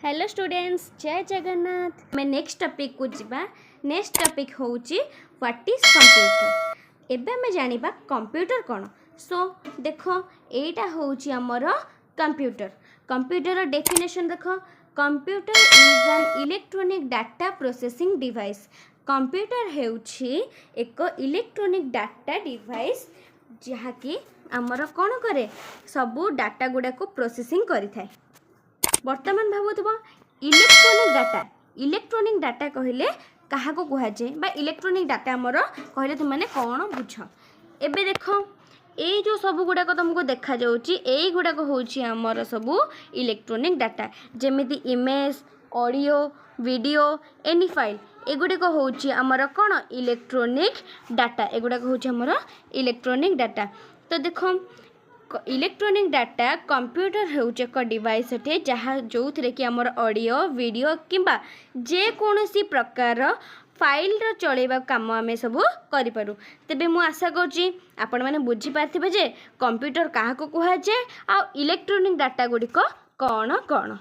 Hello students, जय जगन्नाथ। मैं next topic को जीवा। नेक्स्ट टॉपिक होउची व्हाट इज कंप्यूटर। एबे मैं जानिबा कंप्यूटर कोन। सो देखो एटा होउची हमर कंप्यूटर। कंप्यूटर डेफिनेशन देखो। Computer is an electronic data processing device. Computer हेउची एक इलेक्ट्रॉनिक डाटा डिवाइस जहाँकि आमर कौन करे सबू डाटा गुड़ा को प्रोसेसिंग करि थाए। बर्तमान भावुव इलेक्ट्रोनिक डाटा कहले क्या कहुए बा इलेक्ट्रोनिक डाटा आमर कहले तुमने कौन बुझ। एबे देख ये जो सब गुड़ाक तुमको देखा यही गुड़ाक होमर सबू इलेक्ट्रोनिक डाटा जेमिति image audio video any file एगुड़ाक होमर कौन इलेक्ट्रोनिक डाटा एगुड़ाक होमर इलेक्ट्रोनिक डाटा। तो देख इलेक्ट्रोनिक डाटा कंप्यूटर होउच एक डिवाइस अटे जहाँ जो थी कि आमर ऑडियो वीडियो किंबा जे कौनसी प्रकार फाइल रो चलेबा काम आमे सब करि पारू। तेबे मु आशा करछि आपण माने बुझी पारथिबे जे कंप्यूटर काहा को कुहा जे आ इलेक्ट्रोनिक डाटा गुडी को कौन कौन।